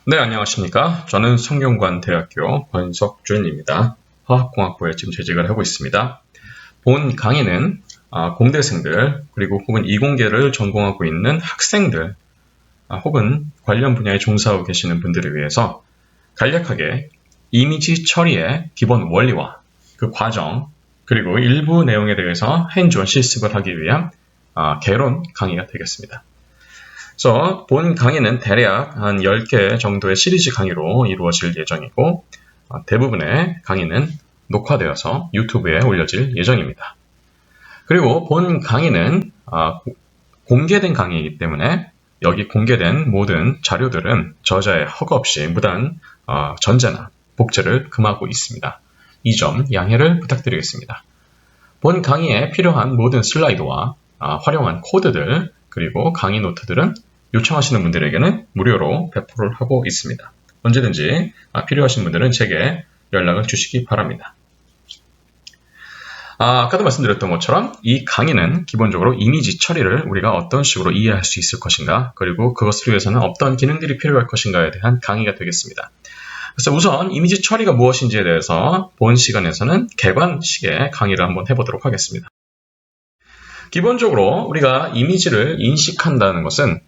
네, 안녕하십니까. 저는 성균관대학교 권석준입니다. 화학공학부에 지금 재직을 하고 있습니다. 본 강의는 공대생들 그리고 혹은 이공계를 전공하고 있는 학생들 혹은 관련 분야에 종사하고 계시는 분들을 위해서 간략하게 이미지 처리의 기본 원리와 그 과정 그리고 일부 내용에 대해서 핸즈온 실습을 하기 위한 개론 강의가 되겠습니다. 그래서 본 강의는 대략 한 10개 정도의 시리즈 강의로 이루어질 예정이고 대부분의 강의는 녹화되어서 유튜브에 올려질 예정입니다. 그리고 본 강의는 공개된 강의이기 때문에 여기 공개된 모든 자료들은 저자의 허가 없이 무단 전제나 복제를 금하고 있습니다. 이 점 양해를 부탁드리겠습니다. 본 강의에 필요한 모든 슬라이드와 활용한 코드들 그리고 강의 노트들은 요청하시는 분들에게는 무료로 배포를 하고 있습니다. 언제든지 필요하신 분들은 제게 연락을 주시기 바랍니다. 아까도 말씀드렸던 것처럼 이 강의는 기본적으로 이미지 처리를 우리가 어떤 식으로 이해할 수 있을 것인가 그리고 그것을 위해서는 어떤 기능들이 필요할 것인가에 대한 강의가 되겠습니다. 그래서 우선 이미지 처리가 무엇인지에 대해서 본 시간에서는 개관식의 강의를 한번 해보도록 하겠습니다. 기본적으로 우리가 이미지를 인식한다는 것은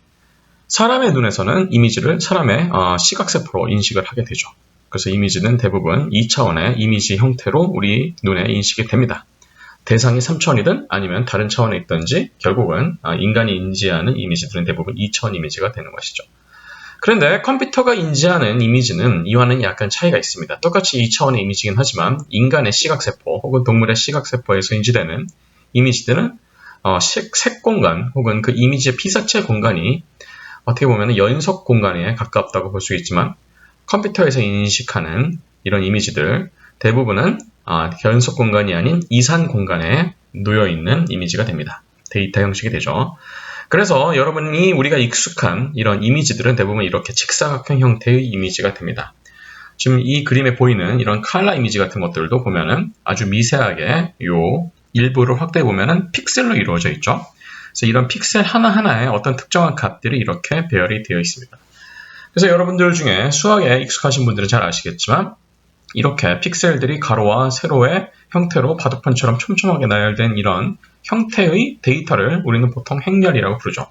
사람의 눈에서는 이미지를 사람의 시각세포로 인식을 하게 되죠. 그래서 이미지는 대부분 2차원의 이미지 형태로 우리 눈에 인식이 됩니다. 대상이 3차원이든 아니면 다른 차원에 있든지 결국은 인간이 인지하는 이미지들은 대부분 2차원 이미지가 되는 것이죠. 그런데 컴퓨터가 인지하는 이미지는 이와는 약간 차이가 있습니다. 똑같이 2차원의 이미지이긴 하지만 인간의 시각세포 혹은 동물의 시각세포에서 인지되는 이미지들은 색 공간 혹은 그 이미지의 피사체 공간이 어떻게 보면 연속 공간에 가깝다고 볼 수 있지만 컴퓨터에서 인식하는 이런 이미지들 대부분은 연속 공간이 아닌 이산 공간에 놓여있는 이미지가 됩니다. 데이터 형식이 되죠. 그래서 여러분이 우리가 익숙한 이런 이미지들은 대부분 이렇게 직사각형 형태의 이미지가 됩니다. 지금 이 그림에 보이는 이런 컬러 이미지 같은 것들도 보면은 아주 미세하게 요 일부를 확대해 보면은 픽셀로 이루어져 있죠. 그래서 이런 픽셀 하나하나에 어떤 특정한 값들이 이렇게 배열이 되어 있습니다. 그래서 여러분들 중에 수학에 익숙하신 분들은 잘 아시겠지만 이렇게 픽셀들이 가로와 세로의 형태로 바둑판처럼 촘촘하게 나열된 이런 형태의 데이터를 우리는 보통 행렬이라고 부르죠.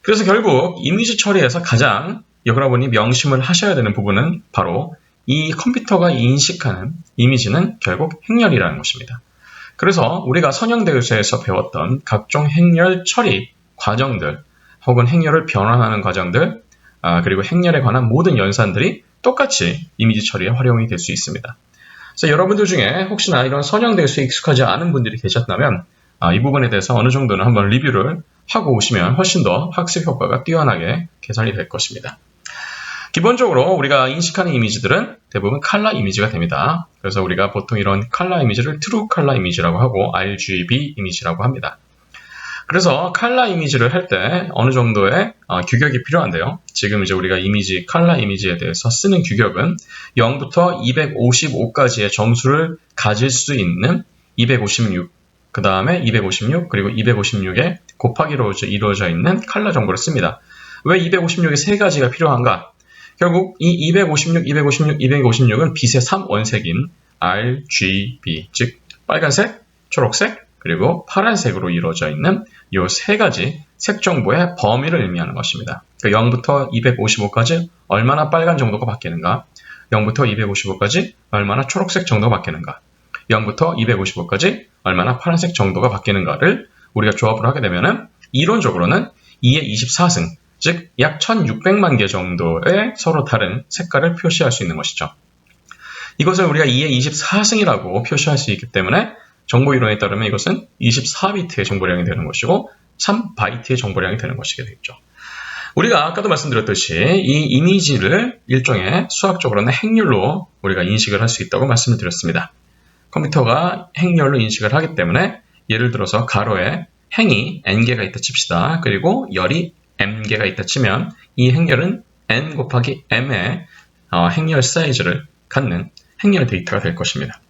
그래서 결국 이미지 처리에서 가장 여러분이 명심을 하셔야 되는 부분은 바로 이 컴퓨터가 인식하는 이미지는 결국 행렬이라는 것입니다. 그래서 우리가 선형대수에서 배웠던 각종 행렬 처리 과정들 혹은 행렬을 변환하는 과정들 그리고 행렬에 관한 모든 연산들이 똑같이 이미지 처리에 활용이 될 수 있습니다. 그래서 여러분들 중에 혹시나 이런 선형대수에 익숙하지 않은 분들이 계셨다면 이 부분에 대해서 어느 정도는 한번 리뷰를 하고 오시면 훨씬 더 학습 효과가 뛰어나게 개선이 될 것입니다. 기본적으로 우리가 인식하는 이미지들은 대부분 컬러 이미지가 됩니다. 그래서 우리가 보통 이런 컬러 이미지를 트루 컬러 이미지라고 하고 RGB 이미지라고 합니다. 그래서 컬러 이미지를 할 때 어느 정도의 규격이 필요한데요. 지금 이제 우리가 이미지, 컬러 이미지에 대해서 쓰는 규격은 0부터 255까지의 정수를 가질 수 있는 256, 그 다음에 256, 그리고 256에 곱하기로 이루어져 있는 컬러 정보를 씁니다. 왜 256의 세 가지가 필요한가? 결국 이 256, 256, 256은 빛의 3원색인 RGB, 즉 빨간색, 초록색, 그리고 파란색으로 이루어져 있는 이 세 가지 색 정보의 범위를 의미하는 것입니다. 그러니까 0부터 255까지 얼마나 빨간 정도가 바뀌는가, 0부터 255까지 얼마나 초록색 정도가 바뀌는가, 0부터 255까지 얼마나 파란색 정도가 바뀌는가를 우리가 조합을 하게 되면은 이론적으로는 2의 24승, 즉 약 1600만 개 정도의 서로 다른 색깔을 표시할 수 있는 것이죠. 이것을 우리가 2의 24승이라고 표시할 수 있기 때문에 정보 이론에 따르면 이것은 24비트의 정보량이 되는 것이고 3바이트의 정보량이 되는 것이게 되겠죠. 우리가 아까도 말씀드렸듯이 이 이미지를 일종의 수학적으로는 행렬로 우리가 인식을 할 수 있다고 말씀을 드렸습니다. 컴퓨터가 행렬로 인식을 하기 때문에 예를 들어서 가로에 행이 n개가 있다 칩시다. 그리고 열이 m개가 있다 치면 이 행렬은 n 곱하기 m의 행렬 사이즈를 갖는 행렬 데이터가 될 것입니다.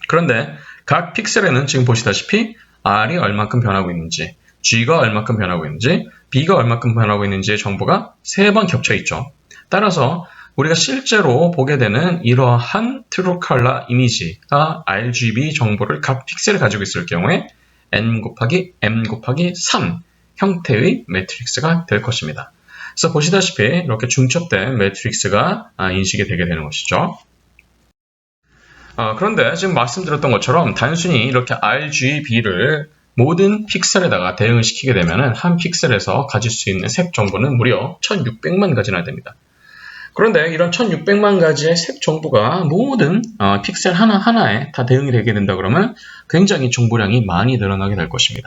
그런데 각 픽셀에는 지금 보시다시피 R이 얼만큼 변하고 있는지, G가 얼만큼 변하고 있는지, B가 얼만큼 변하고 있는지의 정보가 3번 겹쳐 있죠. 따라서 우리가 실제로 보게 되는 이러한 트루 컬러 이미지가 RGB 정보를 각 픽셀을 가지고 있을 경우에 n 곱하기 m 곱하기 3 형태의 매트릭스가 될 것입니다. 그래서 보시다시피 이렇게 중첩된 매트릭스가 인식이 되게 되는 것이죠. 그런데 지금 말씀드렸던 것처럼 단순히 이렇게 RGB를 모든 픽셀에다가 대응을 시키게 되면 한 픽셀에서 가질 수 있는 색 정보는 무려 1600만 가지나 됩니다. 그런데 이런 1600만 가지의 색 정보가 모든 픽셀 하나하나에 다 대응이 되게 된다 그러면 굉장히 정보량이 많이 늘어나게 될 것입니다.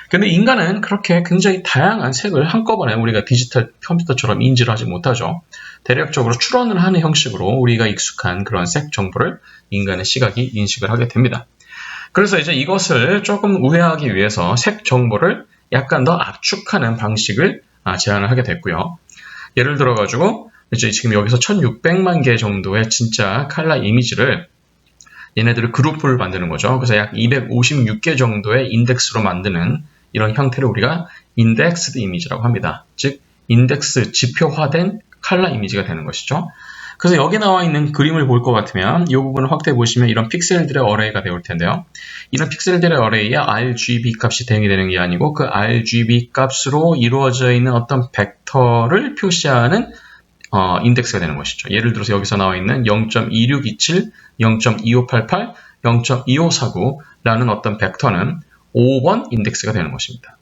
근데 인간은 그렇게 굉장히 다양한 색을 한꺼번에 우리가 디지털 컴퓨터처럼 인지를 하지 못하죠. 대략적으로 추론을 하는 형식으로 우리가 익숙한 그런 색 정보를 인간의 시각이 인식을 하게 됩니다. 그래서 이제 이것을 조금 우회하기 위해서 색 정보를 약간 더 압축하는 방식을 제안을 하게 됐고요. 예를 들어가지고 이제 지금 여기서 1600만 개 정도의 진짜 컬러 이미지를 얘네들을 그룹을 만드는 거죠. 그래서 약 256개 정도의 인덱스로 만드는 이런 형태를 우리가 인덱스드 이미지라고 합니다. 즉 인덱스 지표화된 컬러 이미지가 되는 것이죠. 그래서 여기 나와 있는 그림을 볼 것 같으면 이 부분을 확대해 보시면 이런 픽셀들의 어레이가 되올 텐데요. 이런 픽셀들의 어레이에 RGB 값이 대응이 되는 게 아니고 그 RGB 값으로 이루어져 있는 어떤 벡터를 표시하는 인덱스가 되는 것이죠. 예를 들어서 여기서 나와 있는 0.2627, 0.2588, 0.2549라는 어떤 벡터는 5번 인덱스가 되는 것입니다.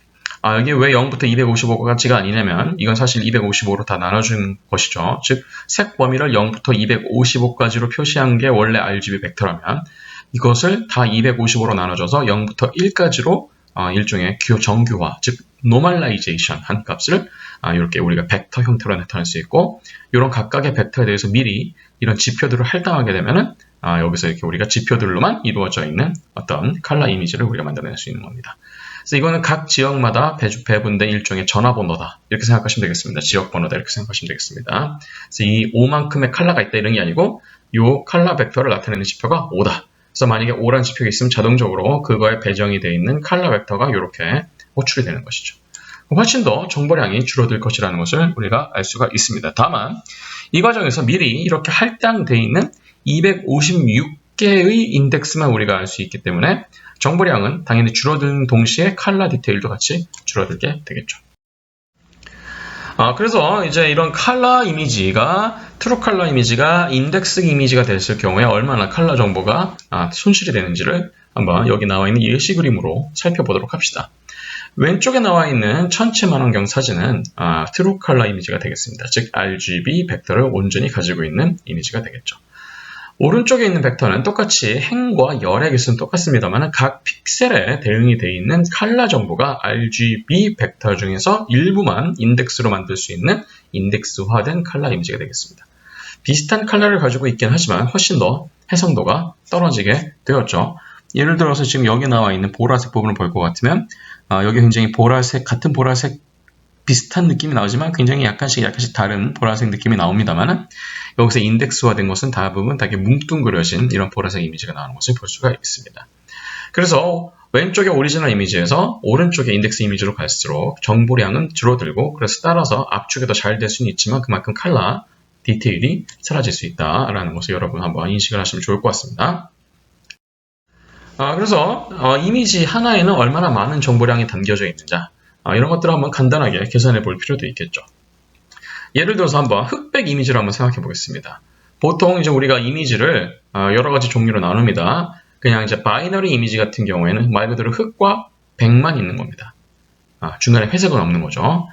이게 왜 0부터 255까지가 아니냐면 이건 사실 255로 다 나눠준 것이죠. 즉 색 범위를 0부터 255까지로 표시한 게 원래 RGB 벡터라면 이것을 다 255로 나눠줘서 0부터 1까지로 일종의 정규화, 즉 노멀라이제이션 한 값을 이렇게 우리가 벡터 형태로 나타낼 수 있고 이런 각각의 벡터에 대해서 미리 이런 지표들을 할당하게 되면은 여기서 이렇게 우리가 지표들로만 이루어져 있는 어떤 컬러 이미지를 우리가 만들어낼 수 있는 겁니다. 그래서 이거는 각 지역마다 배분된 일종의 전화번호다 이렇게 생각하시면 되겠습니다. 지역번호다 이렇게 생각하시면 되겠습니다. 그래서 이 5만큼의 컬러가 있다 이런 게 아니고 이 컬러 벡터를 나타내는 지표가 5다. 그래서 만약에 5라는 지표가 있으면 자동적으로 그거에 배정이 되어 있는 컬러 벡터가 이렇게 호출이 되는 것이죠. 훨씬 더 정보량이 줄어들 것이라는 것을 우리가 알 수가 있습니다. 다만 이 과정에서 미리 이렇게 할당되어 있는 256개의 인덱스만 우리가 알 수 있기 때문에 정보량은 당연히 줄어드는 동시에 컬러 디테일도 같이 줄어들게 되겠죠. 그래서 이제 이런 컬러 이미지가 트루 컬러 이미지가 인덱스 이미지가 됐을 경우에 얼마나 컬러 정보가 손실이 되는지를 한번 여기 나와 있는 예시 그림으로 살펴보도록 합시다. 왼쪽에 나와 있는 천체 만원경 사진은 트루 컬러 이미지가 되겠습니다. 즉 RGB 벡터를 온전히 가지고 있는 이미지가 되겠죠. 오른쪽에 있는 벡터는 똑같이 행과 열의 개수는 똑같습니다만 각 픽셀에 대응이 되어 있는 컬러 정보가 RGB 벡터 중에서 일부만 인덱스로 만들 수 있는 인덱스화된 컬러 이미지가 되겠습니다. 비슷한 컬러를 가지고 있긴 하지만 훨씬 더 해상도가 떨어지게 되었죠. 예를 들어서 지금 여기 나와 있는 보라색 부분을 볼 것 같으면 여기 굉장히 보라색, 같은 보라색 비슷한 느낌이 나오지만 굉장히 약간씩 다른 보라색 느낌이 나옵니다만 여기서 인덱스화된 것은 대부분 되게 뭉뚱그려진 이런 보라색 이미지가 나오는 것을 볼 수가 있습니다. 그래서 왼쪽의 오리지널 이미지에서 오른쪽의 인덱스 이미지로 갈수록 정보량은 줄어들고 그래서 따라서 압축이 더 잘 될 수는 있지만 그만큼 컬러 디테일이 사라질 수 있다라는 것을 여러분 한번 인식을 하시면 좋을 것 같습니다. 그래서 이미지 하나에는 얼마나 많은 정보량이 담겨져 있는지 이런 것들을 한번 간단하게 계산해 볼 필요도 있겠죠. 예를 들어서 한번 흑백 이미지를 한번 생각해 보겠습니다. 보통 이제 우리가 이미지를 여러 가지 종류로 나눕니다. 그냥 이제 바이너리 이미지 같은 경우에는 말 그대로 흑과 백만 있는 겁니다. 중간에 회색은 없는 거죠.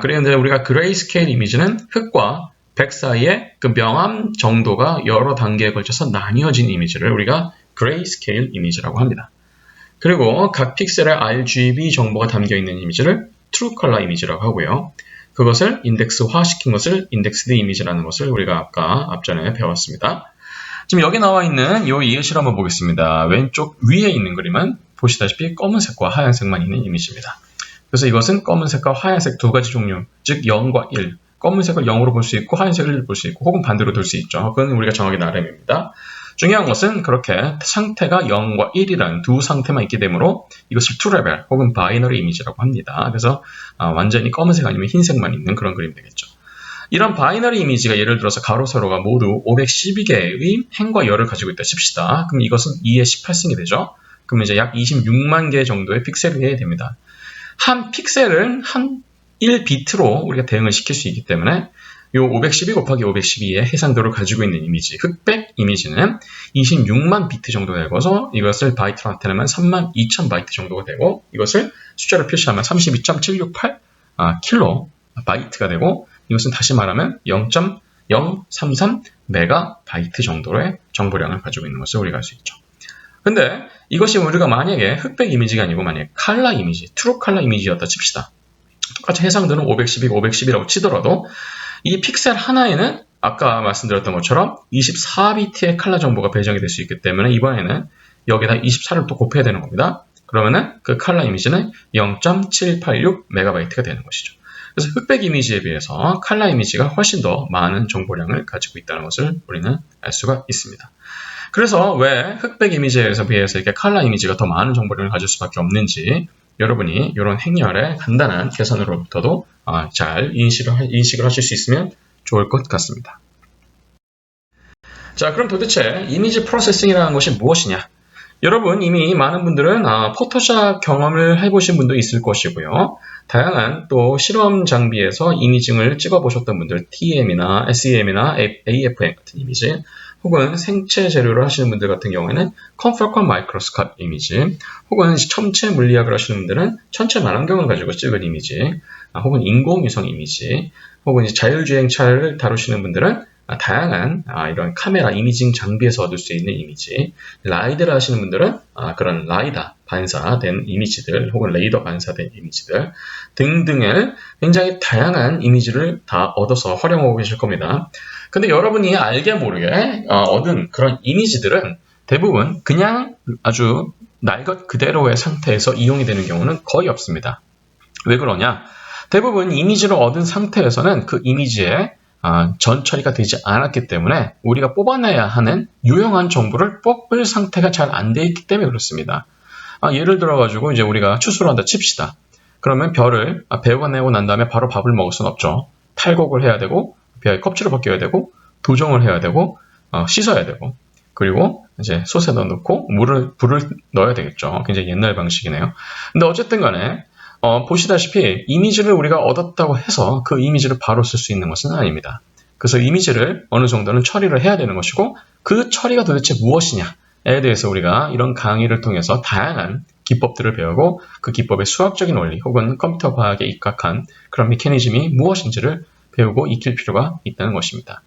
그런데 우리가 그레이스케일 이미지는 흑과 백 사이에 그 명암 정도가 여러 단계에 걸쳐서 나뉘어진 이미지를 우리가 그레이스케일 이미지라고 합니다. 그리고 각 픽셀에 RGB 정보가 담겨있는 이미지를 트루 컬러 이미지라고 하고요. 그것을 인덱스화 시킨 것을 인덱스드 이미지라는 것을 우리가 아까 앞전에 배웠습니다. 지금 여기 나와 있는 이 예시를 한번 보겠습니다. 왼쪽 위에 있는 그림은 보시다시피 검은색과 하얀색만 있는 이미지입니다. 그래서 이것은 검은색과 하얀색 두 가지 종류, 즉 0과 1, 검은색을 0으로 볼 수 있고 하얀색을 1로 볼 수 있고 혹은 반대로 둘 수 있죠. 그건 우리가 정하기 나름입니다. 중요한 것은 그렇게 상태가 0과 1이라는 두 상태만 있게 되므로 이것을 투레벨 혹은 바이너리 이미지라고 합니다. 그래서 완전히 검은색 아니면 흰색만 있는 그런 그림이 되겠죠. 이런 바이너리 이미지가 예를 들어서 가로, 세로가 모두 512개의 행과 열을 가지고 있다 칩시다. 그럼 이것은 2의 18승이 되죠. 그럼 이제 약 26만 개 정도의 픽셀이 해야 됩니다. 한 픽셀은 한 1비트로 우리가 대응을 시킬 수 있기 때문에 이 512 곱하기 512의 해상도를 가지고 있는 이미지, 흑백 이미지는 26만 비트 정도 되고서 이것을 바이트로 나타내면 32,000 바이트 정도가 되고 이것을 숫자로 표시하면 32.768 킬로 바이트가 되고 이것은 다시 말하면 0.033 메가바이트 정도의 정보량을 가지고 있는 것을 우리가 알 수 있죠. 근데 이것이 우리가 만약에 흑백 이미지가 아니고 만약에 컬러 이미지, 트루 컬러 이미지였다 칩시다. 똑같이 해상도는 512, 510이라고 치더라도 이 픽셀 하나에는 아까 말씀드렸던 것처럼 24비트의 컬러 정보가 배정이 될 수 있기 때문에 이번에는 여기다 24를 또 곱해야 되는 겁니다. 그러면은 그 컬러 이미지는 0.786 메가바이트가 되는 것이죠. 그래서 흑백 이미지에 비해서 컬러 이미지가 훨씬 더 많은 정보량을 가지고 있다는 것을 우리는 알 수가 있습니다. 그래서 왜 흑백 이미지에 비해서 이렇게 컬러 이미지가 더 많은 정보량을 가질 수밖에 없는지 여러분이 이런 행렬의 간단한 계산으로부터도 잘 인식을 하실 수 있으면 좋을 것 같습니다. 자, 그럼 도대체 이미지 프로세싱이라는 것이 무엇이냐? 여러분 이미 많은 분들은 포토샵 경험을 해보신 분도 있을 것이고요. 다양한 또 실험 장비에서 이미징을 찍어보셨던 분들, TEM이나 SEM이나 AFM 같은 이미지, 혹은 생체 재료를 하시는 분들 같은 경우에는 컴포컨 마이크로스캅 이미지, 혹은 첨체 물리학을 하시는 분들은 천체 만원경을 가지고 찍은 이미지, 혹은 인공위성 이미지, 혹은 자율주행차를 다루시는 분들은 다양한 이런 카메라 이미징 장비에서 얻을 수 있는 이미지, 라이드를 하시는 분들은 그런 라이다 반사된 이미지들 혹은 레이더 반사된 이미지들 등등의 굉장히 다양한 이미지를 다 얻어서 활용하고 계실 겁니다. 근데 여러분이 알게 모르게 얻은 그런 이미지들은 대부분 그냥 아주 날 것 그대로의 상태에서 이용이 되는 경우는 거의 없습니다. 왜 그러냐? 대부분 이미지를 얻은 상태에서는 그 이미지에 전 처리가 되지 않았기 때문에 우리가 뽑아내야 하는 유용한 정보를 뽑을 상태가 잘 안 돼 있기 때문에 그렇습니다. 예를 들어가지고 이제 우리가 추수를 한다 칩시다. 그러면 벼를 베어내고 난 다음에 바로 밥을 먹을 수는 없죠. 탈곡을 해야 되고 벼의 껍질을 벗겨야 되고 도정을 해야 되고 씻어야 되고 그리고 이제 솥에다 넣고 불을 넣어야 되겠죠. 굉장히 옛날 방식이네요. 근데 어쨌든 간에 보시다시피 이미지를 우리가 얻었다고 해서 그 이미지를 바로 쓸 수 있는 것은 아닙니다. 그래서 이미지를 어느 정도는 처리를 해야 되는 것이고 그 처리가 도대체 무엇이냐에 대해서 우리가 이런 강의를 통해서 다양한 기법들을 배우고 그 기법의 수학적인 원리 혹은 컴퓨터 과학에 입각한 그런 메커니즘이 무엇인지를 배우고 익힐 필요가 있다는 것입니다.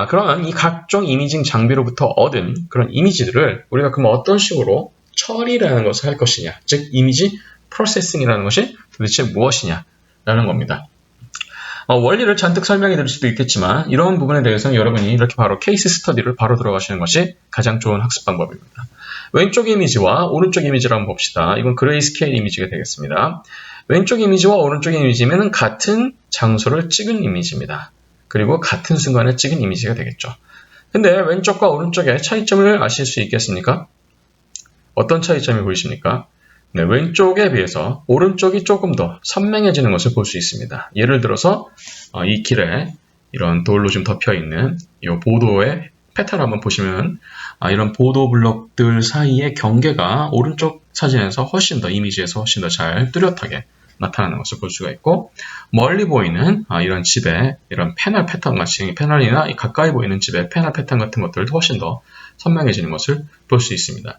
그러면 이 각종 이미징 장비로부터 얻은 그런 이미지들을 우리가 그럼 어떤 식으로 처리라는 것을 할 것이냐, 즉 이미지 프로세싱이라는 것이 도대체 무엇이냐라는 겁니다. 원리를 잔뜩 설명해 드릴 수도 있겠지만 이런 부분에 대해서는 여러분이 이렇게 바로 케이스 스터디를 바로 들어가시는 것이 가장 좋은 학습 방법입니다. 왼쪽 이미지와 오른쪽 이미지를 한번 봅시다. 이건 그레이스케일 이미지가 되겠습니다. 왼쪽 이미지와 오른쪽 이미지면 같은 장소를 찍은 이미지입니다. 그리고 같은 순간에 찍은 이미지가 되겠죠. 근데 왼쪽과 오른쪽의 차이점을 아실 수 있겠습니까? 어떤 차이점이 보이십니까? 네, 왼쪽에 비해서 오른쪽이 조금 더 선명해지는 것을 볼 수 있습니다. 예를 들어서 이 길에 이런 돌로 좀 덮여있는 이 보도의 패턴을 한번 보시면 이런 보도 블록들 사이의 경계가 오른쪽 사진에서 훨씬 더 이미지에서 훨씬 더 잘 뚜렷하게 나타나는 것을 볼 수가 있고 멀리 보이는 이런 집의 이런 패널 패턴 같이 패널이나 가까이 보이는 집의 패널 패턴 같은 것들도 훨씬 더 선명해지는 것을 볼 수 있습니다.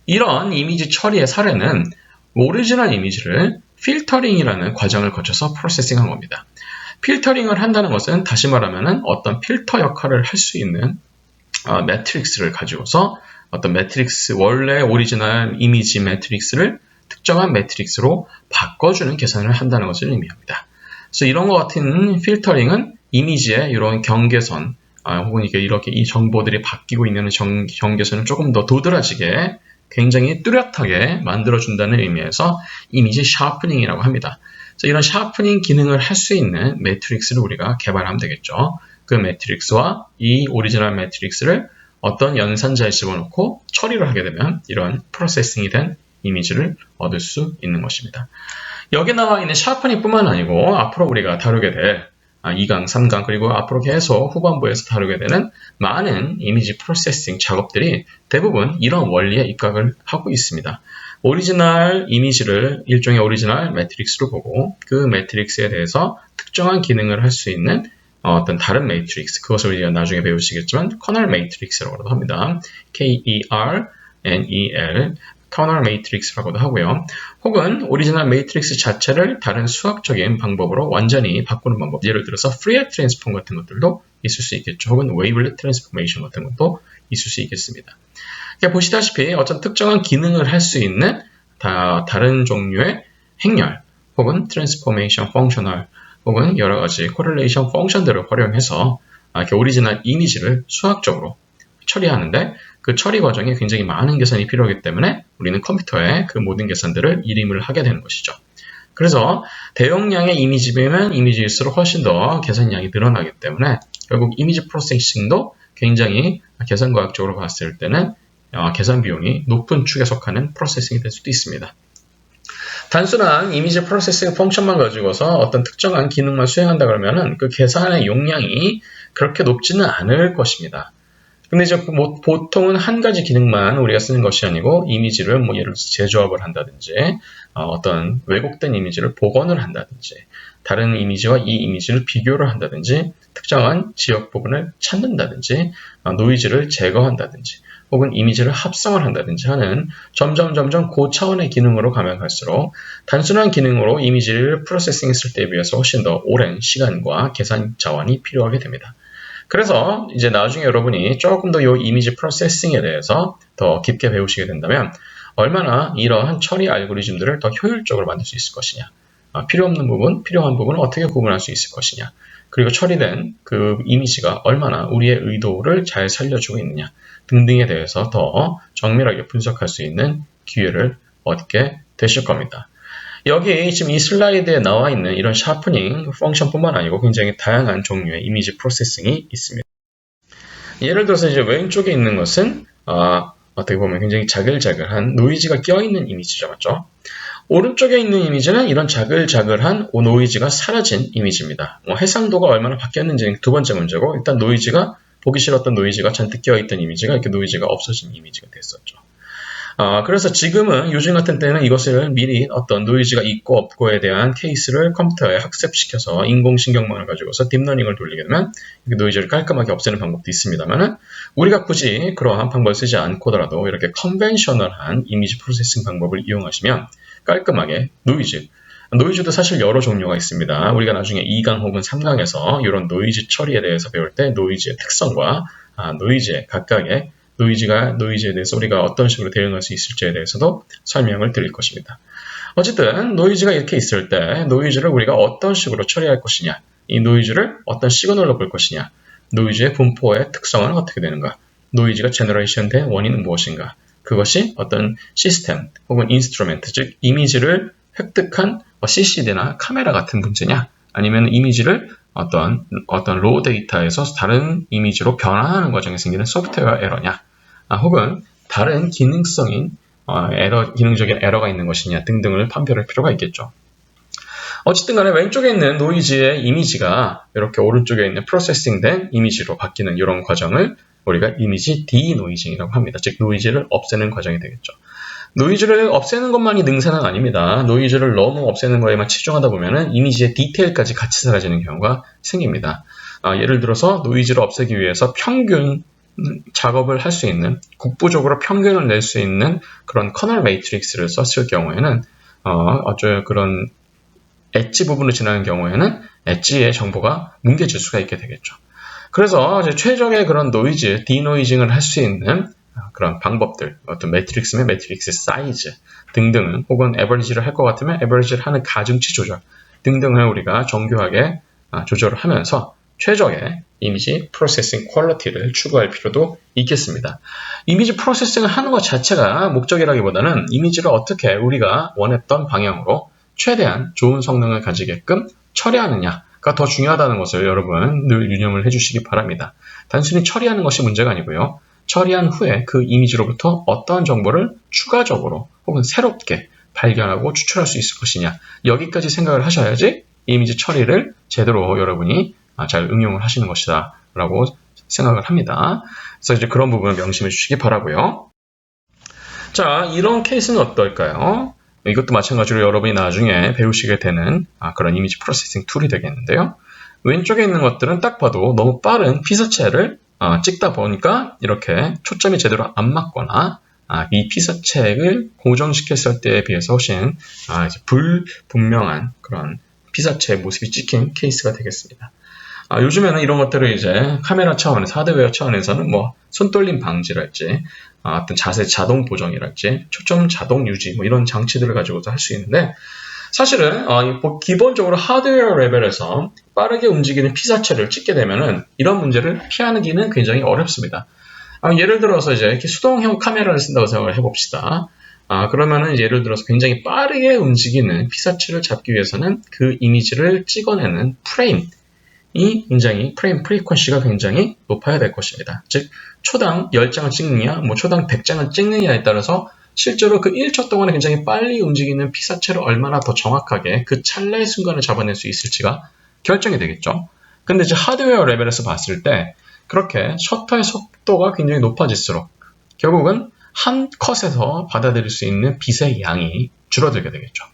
이런 이미지 처리의 사례는 오리지널 이미지를 필터링이라는 과정을 거쳐서 프로세싱한 겁니다. 필터링을 한다는 것은 다시 말하면 어떤 필터 역할을 할 수 있는 매트릭스를 가지고서 어떤 매트릭스, 원래 오리지널 이미지 매트릭스를 특정한 매트릭스로 바꿔주는 계산을 한다는 것을 의미합니다. 그래서 이런 것 같은 필터링은 이미지의 이런 경계선, 혹은 이렇게 이 정보들이 바뀌고 있는 경계선을 조금 더 도드라지게 굉장히 뚜렷하게 만들어준다는 의미에서 이미지 샤프닝이라고 합니다. 그래서 이런 샤프닝 기능을 할 수 있는 매트릭스를 우리가 개발하면 되겠죠. 그 매트릭스와 이 오리지널 매트릭스를 어떤 연산자에 집어넣고 처리를 하게 되면 이런 프로세싱이 된 이미지를 얻을 수 있는 것입니다. 여기 나와 있는 샤프닝 뿐만 아니고 앞으로 우리가 다루게 될 2강, 3강 그리고 앞으로 계속 후반부에서 다루게 되는 많은 이미지 프로세싱 작업들이 대부분 이런 원리에 입각을 하고 있습니다. 오리지널 이미지를 일종의 오리지널 매트릭스로 보고 그 매트릭스에 대해서 특정한 기능을 할 수 있는 어떤 다른 매트릭스, 그것을 우리가 나중에 배우시겠지만 커널 매트릭스라고도 합니다. KERNEL 커널 매트릭스라고도 하고요. 혹은 오리지널 매트릭스 자체를 다른 수학적인 방법으로 완전히 바꾸는 방법, 예를 들어서 프리에 트랜스폼 같은 것들도 있을 수 있겠죠. 혹은 웨이블렛 트랜스포메이션 같은 것도 있을 수 있겠습니다. 보시다시피 어떤 특정한 기능을 할 수 있는 다른 종류의 행렬 혹은 트랜스포메이션 펑셔널 혹은 여러 가지 코릴레이션 펑션들을 활용해서 이렇게 오리지널 이미지를 수학적으로 처리하는데 그 처리 과정에 굉장히 많은 계산이 필요하기 때문에 우리는 컴퓨터에 그 모든 계산들을 일임을 하게 되는 것이죠. 그래서 대용량의 이미지면 이미지일수록 훨씬 더 계산량이 늘어나기 때문에 결국 이미지 프로세싱도 굉장히 계산과학적으로 봤을 때는 계산 비용이 높은 축에 속하는 프로세싱이 될 수도 있습니다. 단순한 이미지 프로세싱 펑션만 가지고서 어떤 특정한 기능만 수행한다 그러면은 그 계산의 용량이 그렇게 높지는 않을 것입니다. 근데 이제 보통은 한 가지 기능만 우리가 쓰는 것이 아니고 이미지를 예를 들어서 재조합을 한다든지 어떤 왜곡된 이미지를 복원을 한다든지 다른 이미지와 이 이미지를 비교를 한다든지 특정한 지역 부분을 찾는다든지 노이즈를 제거한다든지 혹은 이미지를 합성을 한다든지 하는 점점 고차원의 기능으로 가면 갈수록 단순한 기능으로 이미지를 프로세싱했을 때에 비해서 훨씬 더 오랜 시간과 계산 자원이 필요하게 됩니다. 그래서 이제 나중에 여러분이 조금 더 이 이미지 프로세싱에 대해서 더 깊게 배우시게 된다면 얼마나 이러한 처리 알고리즘들을 더 효율적으로 만들 수 있을 것이냐, 필요 없는 부분, 필요한 부분을 어떻게 구분할 수 있을 것이냐, 그리고 처리된 그 이미지가 얼마나 우리의 의도를 잘 살려주고 있느냐 등등에 대해서 더 정밀하게 분석할 수 있는 기회를 얻게 되실 겁니다. 여기 지금 이 슬라이드에 나와 있는 이런 샤프닝 펑션뿐만 아니고 굉장히 다양한 종류의 이미지 프로세싱이 있습니다. 예를 들어서 이제 왼쪽에 있는 것은 어떻게 보면 굉장히 자글자글한 노이즈가 껴있는 이미지죠, 맞죠? 오른쪽에 있는 이미지는 이런 자글자글한 노이즈가 사라진 이미지입니다. 해상도가 얼마나 바뀌었는지는 두 번째 문제고 일단 노이즈가 보기 싫었던 노이즈가 잔뜩 껴있던 이미지가 이렇게 노이즈가 없어진 이미지가 됐었죠. 그래서 지금은 요즘 같은 때는 이것을 미리 어떤 노이즈가 있고 없고에 대한 케이스를 컴퓨터에 학습시켜서 인공신경망을 가지고서 딥러닝을 돌리게 되면 노이즈를 깔끔하게 없애는 방법도 있습니다만 우리가 굳이 그러한 방법을 쓰지 않고더라도 이렇게 컨벤셔널한 이미지 프로세싱 방법을 이용하시면 깔끔하게 노이즈도 사실 여러 종류가 있습니다. 우리가 나중에 2강 혹은 3강에서 이런 노이즈 처리에 대해서 배울 때 노이즈의 특성과 노이즈의 각각의 노이즈에 대해서 우리가 어떤 식으로 대응할 수 있을지에 대해서도 설명을 드릴 것입니다. 어쨌든 노이즈가 이렇게 있을 때 노이즈를 우리가 어떤 식으로 처리할 것이냐, 이 노이즈를 어떤 시그널로 볼 것이냐, 노이즈의 분포의 특성은 어떻게 되는가, 노이즈가 제너레이션 된 원인은 무엇인가, 그것이 어떤 시스템 혹은 인스트루멘트, 즉 이미지를 획득한 CCD나 카메라 같은 문제냐, 아니면 이미지를 어떤 로우 데이터에서 다른 이미지로 변화하는 과정에 생기는 소프트웨어 에러냐, 혹은 다른 기능적인 에러가 있는 것이냐 등등을 판별할 필요가 있겠죠. 어쨌든 간에 왼쪽에 있는 노이즈의 이미지가 이렇게 오른쪽에 있는 프로세싱된 이미지로 바뀌는 이런 과정을 우리가 이미지 디노이징이라고 합니다. 즉 노이즈를 없애는 과정이 되겠죠. 노이즈를 없애는 것만이 능사는 아닙니다. 노이즈를 너무 없애는 거에만 치중하다 보면 이미지의 디테일까지 같이 사라지는 경우가 생깁니다. 예를 들어서 노이즈를 없애기 위해서 평균 작업을 할 수 있는, 국부적으로 평균을 낼 수 있는 그런 커널 매트릭스를 썼을 경우에는 그런 엣지 부분을 지나는 경우에는 엣지의 정보가 뭉개질 수가 있게 되겠죠. 그래서 이제 최적의 그런 노이즈, 디노이징을 할 수 있는 그런 방법들, 어떤 매트릭스면 매트릭스 사이즈 등등은, 혹은 에버리지를 할 것 같으면 에버리지를 하는 가중치 조절 등등을 우리가 정교하게 조절을 하면서 최적의 이미지 프로세싱 퀄리티를 추구할 필요도 있겠습니다. 이미지 프로세싱을 하는 것 자체가 목적이라기보다는 이미지를 어떻게 우리가 원했던 방향으로 최대한 좋은 성능을 가지게끔 처리하느냐가 더 중요하다는 것을 여러분 늘 유념을 해주시기 바랍니다. 단순히 처리하는 것이 문제가 아니고요. 처리한 후에 그 이미지로부터 어떠한 정보를 추가적으로 혹은 새롭게 발견하고 추출할 수 있을 것이냐, 여기까지 생각을 하셔야지 이미지 처리를 제대로 여러분이 잘 응용을 하시는 것이다 라고 생각을 합니다. 그래서 이제 그런 부분을 명심해 주시기 바라고요. 자, 이런 케이스는 어떨까요? 이것도 마찬가지로 여러분이 나중에 배우시게 되는 그런 이미지 프로세싱 툴이 되겠는데요. 왼쪽에 있는 것들은 딱 봐도 너무 빠른 피사체를 찍다 보니까 이렇게 초점이 제대로 안 맞거나 이 피사체를 고정시켰을 때에 비해서 훨씬 불분명한 그런 피사체의 모습이 찍힌 케이스가 되겠습니다. 요즘에는 이런 것들을 이제 카메라 차원에서, 하드웨어 차원에서는 뭐 손떨림 방지랄지, 어떤 자세 자동 보정이랄지, 초점 자동 유지 뭐 이런 장치들을 가지고도 할 수 있는데, 사실은 기본적으로 하드웨어 레벨에서 빠르게 움직이는 피사체를 찍게 되면은 이런 문제를 피하기는 굉장히 어렵습니다. 예를 들어서 이제 이렇게 수동형 카메라를 쓴다고 생각을 해봅시다. 그러면은 예를 들어서 굉장히 빠르게 움직이는 피사체를 잡기 위해서는 그 이미지를 찍어내는 프레임이 굉장히 프레임 프리퀀시가 굉장히 높아야 될 것입니다. 즉 초당 10장을 찍느냐, 뭐 초당 100장을 찍느냐에 따라서 실제로 그 1초 동안에 굉장히 빨리 움직이는 피사체를 얼마나 더 정확하게 그 찰나의 순간을 잡아낼 수 있을지가 결정이 되겠죠. 근데 이제 하드웨어 레벨에서 봤을 때 그렇게 셔터의 속도가 굉장히 높아질수록 결국은 한 컷에서 받아들일 수 있는 빛의 양이 줄어들게 되겠죠.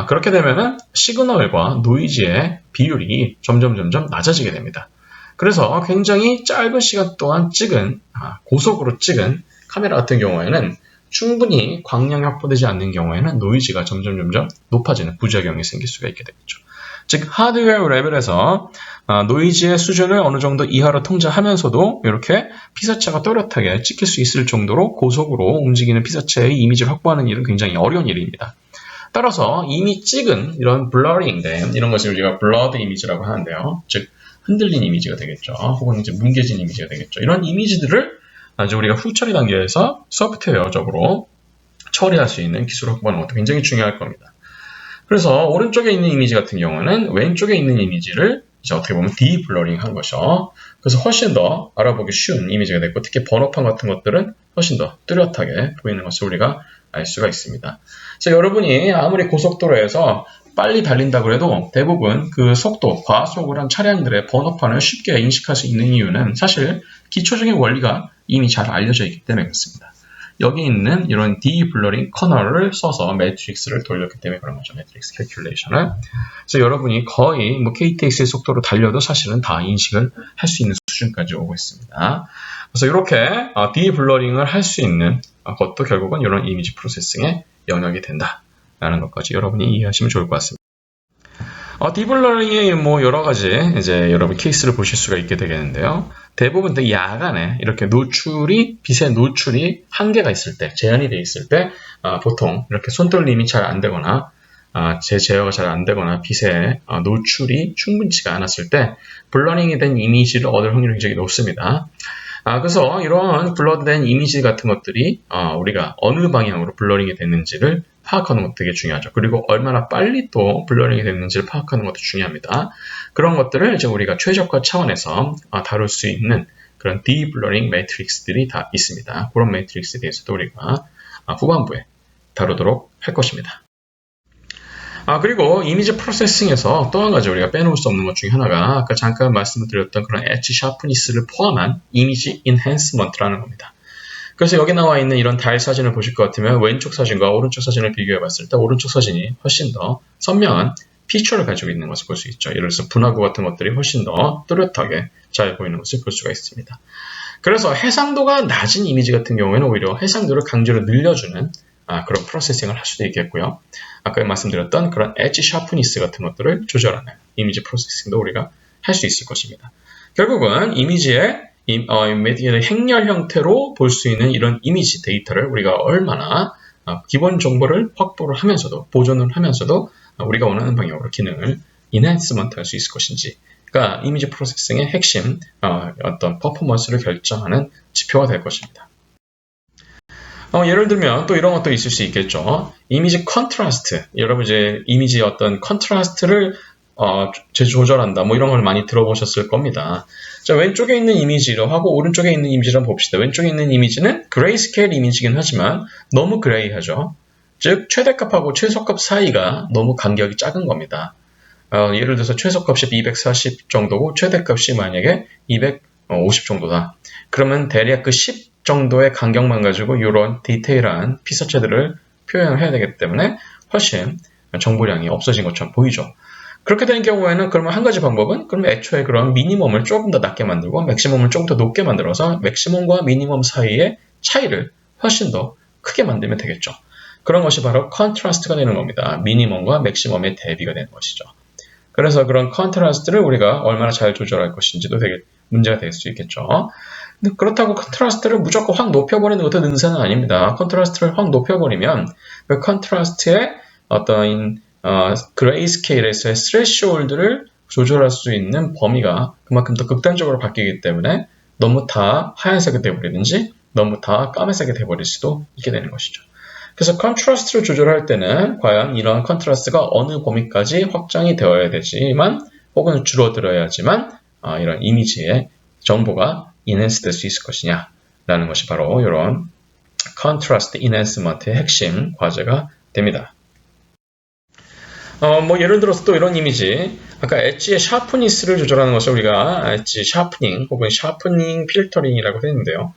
그렇게 되면은 시그널과 노이즈의 비율이 점점 낮아지게 됩니다. 그래서 굉장히 짧은 시간 동안 찍은, 고속으로 찍은 카메라 같은 경우에는 충분히 광량이 확보되지 않는 경우에는 노이즈가 점점 높아지는 부작용이 생길 수가 있게 되겠죠. 즉 하드웨어 레벨에서 노이즈의 수준을 어느 정도 이하로 통제하면서도 이렇게 피사체가 또렷하게 찍힐 수 있을 정도로 고속으로 움직이는 피사체의 이미지를 확보하는 일은 굉장히 어려운 일입니다. 따라서 이미 찍은 이런 블러링된 이런 것을 우리가 블러드 이미지라고 하는데요. 즉 흔들린 이미지가 되겠죠. 혹은 이제 뭉개진 이미지가 되겠죠. 이런 이미지들을 이제 우리가 후처리 단계에서 소프트웨어적으로 처리할 수 있는 기술을 확보하는 것도 굉장히 중요할 겁니다. 그래서 오른쪽에 있는 이미지 같은 경우는 왼쪽에 있는 이미지를 이제 어떻게 보면 디블러링 한 것이죠. 그래서 훨씬 더 알아보기 쉬운 이미지가 됐고, 특히 번호판 같은 것들은 훨씬 더 뚜렷하게 보이는 것을 우리가 알 수가 있습니다. 그래서 여러분이 아무리 고속도로에서 빨리 달린다고 해도 대부분 그 속도, 과속을 한 차량들의 번호판을 쉽게 인식할 수 있는 이유는 사실 기초적인 원리가 이미 잘 알려져 있기 때문에 그렇습니다. 여기 있는 이런 디블러링 커널을 써서 매트릭스를 돌렸기 때문에 그런 거죠. 매트릭스 캘큘레이션을. 그래서 여러분이 거의 뭐 KTX의 속도로 달려도 사실은 다 인식을 할 수 있는 수준까지 오고 있습니다. 그래서 이렇게 디블러링을 할 수 있는 것도 결국은 이런 이미지 프로세싱의 영역이 된다라는 것까지 여러분이 이해하시면 좋을 것 같습니다. 디블러링이 뭐 여러 가지 이제 여러분 케이스를 보실 수가 있게 되겠는데요. 대부분 야간에 이렇게 빛의 노출이 한계가 있을 때, 제한이 되어 있을 때, 보통 이렇게 손떨림이 잘 안 되거나, 제어가 잘 안 되거나, 빛의 노출이 충분치가 않았을 때, 블러링이 된 이미지를 얻을 확률이 굉장히 높습니다. 그래서 이런 블러드된 이미지 같은 것들이 우리가 어느 방향으로 블러링이 됐는지를 파악하는 것도 되게 중요하죠. 그리고 얼마나 빨리 또 블러링이 됐는지를 파악하는 것도 중요합니다. 그런 것들을 이제 우리가 최적화 차원에서 다룰 수 있는 그런 디블러링 매트릭스들이 다 있습니다. 그런 매트릭스에 대해서도 우리가 후반부에 다루도록 할 것입니다. 그리고 이미지 프로세싱에서 또 한 가지 우리가 빼놓을 수 없는 것 중에 하나가 아까 잠깐 말씀을 드렸던 그런 엣지 샤프니스를 포함한 이미지 인핸스먼트라는 겁니다. 그래서 여기 나와 있는 이런 달 사진을 보실 것 같으면 왼쪽 사진과 오른쪽 사진을 비교해 봤을 때 오른쪽 사진이 훨씬 더 선명한 피처를 가지고 있는 것을 볼 수 있죠. 예를 들어서 분화구 같은 것들이 훨씬 더 뚜렷하게 잘 보이는 것을 볼 수가 있습니다. 그래서 해상도가 낮은 이미지 같은 경우에는 오히려 해상도를 강제로 늘려주는 그런 프로세싱을 할 수도 있겠고요. 아까 말씀드렸던 그런 엣지 샤프니스 같은 것들을 조절하는 이미지 프로세싱도 우리가 할 수 있을 것입니다. 결국은 이미지의 행렬 형태로 볼 수 있는 이런 이미지 데이터를 우리가 얼마나 기본 정보를 확보를 하면서도 보존을 하면서도 우리가 원하는 방향으로 기능을 인핸스먼트 할 수 있을 것인지가 이미지 프로세싱의 핵심 어떤 퍼포먼스를 결정하는 지표가 될 것입니다. 예를 들면 또 이런 것도 있을 수 있겠죠. 이미지 컨트라스트. 여러분 이제 이미지 어떤 컨트라스트를 조절한다. 뭐 이런 걸 많이 들어보셨을 겁니다. 자, 왼쪽에 있는 이미지를 하고 오른쪽에 있는 이미지를 한번 봅시다. 왼쪽에 있는 이미지는 그레이스케일 이미지긴 하지만 너무 그레이하죠. 즉 최대값하고 최소값 사이가 너무 간격이 작은 겁니다. 예를 들어서 최소값이 240 정도고 최대값이 만약에 250 정도다. 그러면 대략 그 10 정도의 간격만 가지고 이런 디테일한 피사체들을 표현을 해야 되기 때문에 훨씬 정보량이 없어진 것처럼 보이죠. 그렇게 된 경우에는 그러면 한 가지 방법은 그러면 애초에 그런 미니멈을 조금 더 낮게 만들고 맥시멈을 조금 더 높게 만들어서 맥시멈과 미니멈 사이의 차이를 훨씬 더 크게 만들면 되겠죠. 그런 것이 바로 컨트라스트가 되는 겁니다. 미니멈과 맥시멈의 대비가 되는 것이죠. 그래서 그런 컨트라스트를 우리가 얼마나 잘 조절할 것인지도 되게 문제가 될 수 있겠죠. 근데 그렇다고 컨트라스트를 무조건 확 높여버리는 것도 능사는 아닙니다. 컨트라스트를 확 높여버리면 그 컨트라스트의 어떤 그레이스케일에서의 스레시홀드를 조절할 수 있는 범위가 그만큼 더 극단적으로 바뀌기 때문에 너무 다 하얀색이 되어버리든지 너무 다 까만색이 되어버릴 수도 있게 되는 것이죠. 그래서 컨트라스트를 조절할 때는 과연 이러한 컨트라스트가 어느 범위까지 확장이 되어야 되지만 혹은 줄어들어야지만 이런 이미지의 정보가 인핸스 될 수 있을 것이냐 라는 것이 바로 이런 컨트라스트 인핸스먼트의 핵심 과제가 됩니다. 예를 들어서 또 이런 이미지, 아까 엣지의 샤프니스를 조절하는 것을 우리가 엣지 샤프닝 혹은 샤프닝 필터링이라고 했는데요.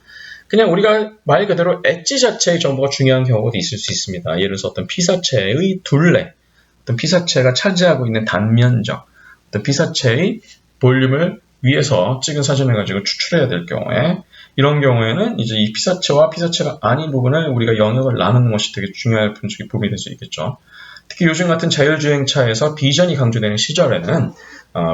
그냥 우리가 말 그대로 엣지 자체의 정보가 중요한 경우도 있을 수 있습니다. 예를 들어서 어떤 피사체의 둘레, 어떤 피사체가 차지하고 있는 단면적, 어떤 피사체의 볼륨을 위에서 찍은 사진을 가지고 추출해야 될 경우에 이런 경우에는 이제 이 피사체와 피사체가 아닌 부분을 우리가 영역을 나누는 것이 되게 중요한 부분이 될 수 있겠죠. 특히 요즘 같은 자율주행차에서 비전이 강조되는 시절에는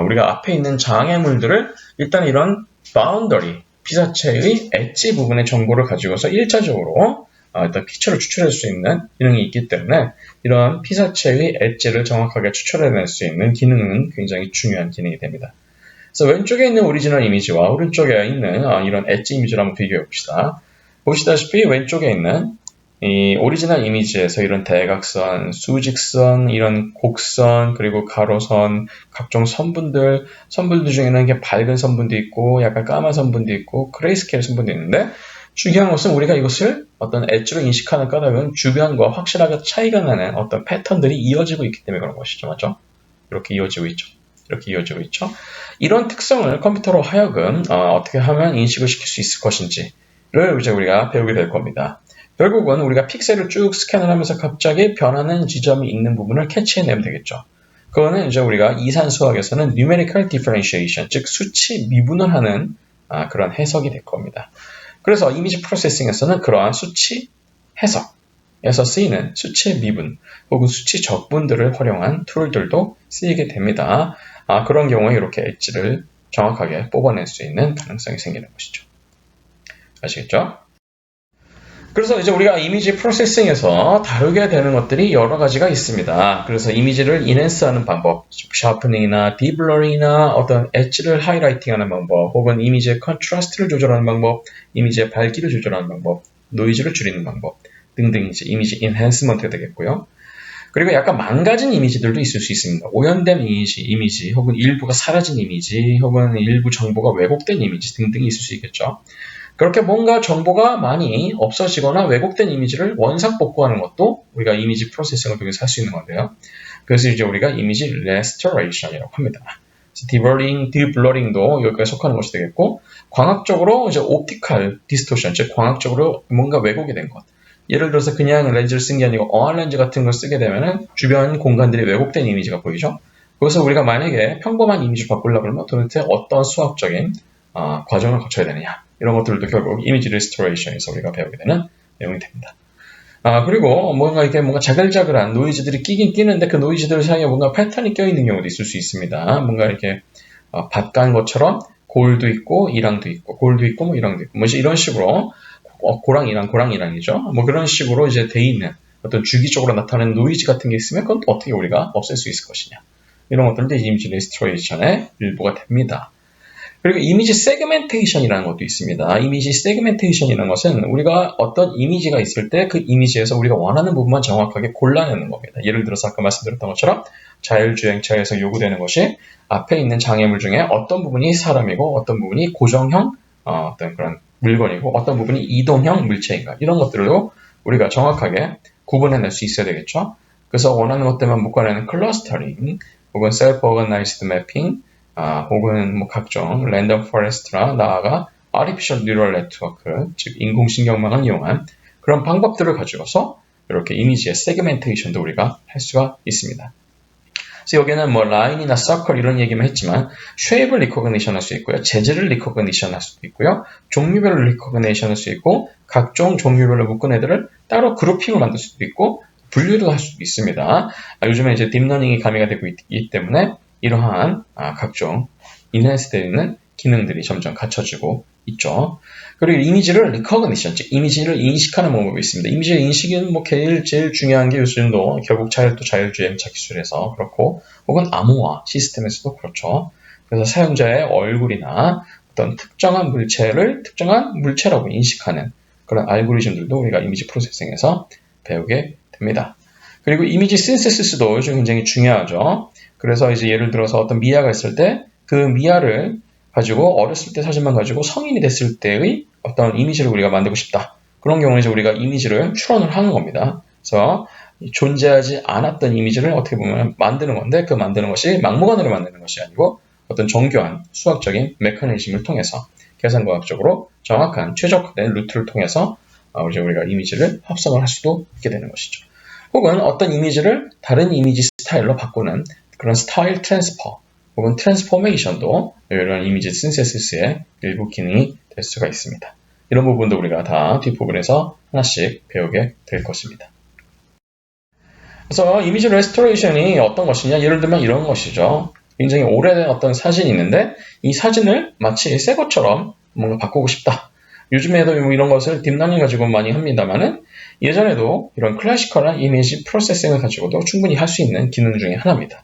우리가 앞에 있는 장애물들을 일단 이런 바운더리, 피사체의 엣지 부분의 정보를 가지고서 1차적으로 일단 피처를 추출할 수 있는 기능이 있기 때문에 이런 피사체의 엣지를 정확하게 추출해낼 수 있는 기능은 굉장히 중요한 기능이 됩니다. 그래서 왼쪽에 있는 오리지널 이미지와 오른쪽에 있는 이런 엣지 이미지를 한번 비교해 봅시다. 보시다시피 왼쪽에 있는 이 오리지널 이미지에서 이런 대각선, 수직선, 이런 곡선, 그리고 가로선, 각종 선분들 중에는 이게 밝은 선분도 있고, 약간 까만 선분도 있고, 그레이스케일 선분도 있는데, 중요한 것은 우리가 이것을 어떤 엣지로 인식하는 까닭은 주변과 확실하게 차이가 나는 어떤 패턴들이 이어지고 있기 때문에 그런 것이죠. 맞죠? 이렇게 이어지고 있죠. 이렇게 이어지고 있죠. 이런 특성을 컴퓨터로 하여금 어떻게 하면 인식을 시킬 수 있을 것인지를 이제 우리가 배우게 될 겁니다. 결국은 우리가 픽셀을 쭉 스캔을 하면서 갑자기 변하는 지점이 있는 부분을 캐치해내면 되겠죠. 그거는 이제 우리가 이산 수학에서는 numerical differentiation, 즉 수치 미분을 하는 그런 해석이 될 겁니다. 그래서 이미지 프로세싱에서는 그러한 수치 해석에서 쓰이는 수치 미분 혹은 수치 적분들을 활용한 툴들도 쓰이게 됩니다. 그런 경우에 이렇게 엣지를 정확하게 뽑아낼 수 있는 가능성이 생기는 것이죠. 아시겠죠? 그래서 이제 우리가 이미지 프로세싱에서 다루게 되는 것들이 여러 가지가 있습니다. 그래서 이미지를 인핸스하는 방법, 샤프닝이나 디블러링이나 어떤 엣지를 하이라이팅하는 방법, 혹은 이미지의 컨트라스트를 조절하는 방법, 이미지의 밝기를 조절하는 방법, 노이즈를 줄이는 방법 등등 이제 이미지 인핸스먼트가 되겠고요. 그리고 약간 망가진 이미지들도 있을 수 있습니다. 오염된 이미지, 혹은 일부가 사라진 이미지, 혹은 일부 정보가 왜곡된 이미지 등등이 있을 수 있겠죠. 그렇게 뭔가 정보가 많이 없어지거나 왜곡된 이미지를 원상 복구하는 것도 우리가 이미지 프로세싱을 통해서 할 수 있는 건데요. 그래서 이제 우리가 이미지 레스토레이션이라고 합니다. 디블러링도 여기까지 속하는 것이 되겠고, 광학적으로 이제 옵티컬 디스토션, 즉 광학적으로 뭔가 왜곡이 된 것. 예를 들어서 그냥 렌즈를 쓴 게 아니고 어안 렌즈 같은 걸 쓰게 되면은 주변 공간들이 왜곡된 이미지가 보이죠. 그래서 우리가 만약에 평범한 이미지를 바꾸려고 그러면 도대체 어떤 수학적인 과정을 거쳐야 되느냐. 이런 것들도 결국 이미지 리스토레이션에서 우리가 배우게 되는 내용이 됩니다. 그리고 뭔가 자글자글한 노이즈들이 끼긴 끼는데 그 노이즈들 사이에 뭔가 패턴이 껴있는 경우도 있을 수 있습니다. 뭔가 이렇게 밭간 것처럼 골도 있고 이랑도 있고 골도 있고 뭐 이랑도 있고 뭐 이런 식으로 고랑이랑이죠. 뭐 그런 식으로 이제 돼 있는 어떤 주기적으로 나타나는 노이즈 같은 게 있으면 그건 또 어떻게 우리가 없앨 수 있을 것이냐. 이런 것들도 이미지 리스토레이션의 일부가 됩니다. 그리고 이미지 세그멘테이션이라는 것도 있습니다. 이미지 세그멘테이션이라는 것은 우리가 어떤 이미지가 있을 때 그 이미지에서 우리가 원하는 부분만 정확하게 골라내는 겁니다. 예를 들어서 아까 말씀드렸던 것처럼 자율주행차에서 요구되는 것이 앞에 있는 장애물 중에 어떤 부분이 사람이고 어떤 부분이 고정형 어떤 그런 물건이고 어떤 부분이 이동형 물체인가 이런 것들로 우리가 정확하게 구분해낼 수 있어야 되겠죠. 그래서 원하는 것들만 묶어내는 클러스터링 혹은 self-organized mapping, 혹은 뭐 각종 random forest나 나아가 artificial neural network, 즉 인공신경망을 이용한 그런 방법들을 가지고서 이렇게 이미지의 세그멘테이션도 우리가 할 수가 있습니다. 그래서 여기는 뭐 라인이나 서클 이런 얘기만 했지만 쉐입을 리코그니션 할 수 있고요. 재질을 리코그니션 할 수도 있고요. 종류별로 리코그니션 할 수 있고 각종 종류별로 묶은 애들을 따로 그룹핑을 만들 수도 있고 분류도 할 수도 있습니다. 요즘에 이제 딥러닝이 가미가 되고 있기 때문에 이러한 각종 인핸스되어 있는 기능들이 점점 갖춰지고 있죠. 그리고 이미지를 리코그니션, 즉 이미지를 인식하는 방법이 있습니다. 이미지의 인식은 뭐 제일 중요한 게 요즘도 결국 자율주행 행차 기술에서 그렇고 혹은 암호화 시스템에서도 그렇죠. 그래서 사용자의 얼굴이나 어떤 특정한 물체라고 인식하는 그런 알고리즘들도 우리가 이미지 프로세싱에서 배우게 됩니다. 그리고 이미지 신세시스도 요즘 굉장히 중요하죠. 그래서 이제 예를 들어서 어떤 미아가 있을 때 그 미아를 가지고 어렸을 때 사진만 가지고 성인이 됐을 때의 어떤 이미지를 우리가 만들고 싶다. 그런 경우에 이제 우리가 이미지를 추론을 하는 겁니다. 그래서 존재하지 않았던 이미지를 어떻게 보면 만드는 건데 그 만드는 것이 막무가내로 만드는 것이 아니고 어떤 정교한 수학적인 메커니즘을 통해서 계산과학적으로 정확한 최적화된 루트를 통해서 우리가 이미지를 합성을 할 수도 있게 되는 것이죠. 혹은 어떤 이미지를 다른 이미지 스타일로 바꾸는 그런 스타일 트랜스퍼 혹은 트랜스포메이션도 이런 이미지 신세시스의 일부 기능이 될 수가 있습니다. 이런 부분도 우리가 다 뒷부분에서 하나씩 배우게 될 것입니다. 그래서 이미지 레스토레이션이 어떤 것이냐? 예를 들면 이런 것이죠. 굉장히 오래된 어떤 사진이 있는데 이 사진을 마치 새 것처럼 뭔가 바꾸고 싶다. 요즘에도 이런 것을 딥러닝 가지고 많이 합니다만은 예전에도 이런 클래시컬한 이미지 프로세싱을 가지고도 충분히 할 수 있는 기능 중에 하나입니다.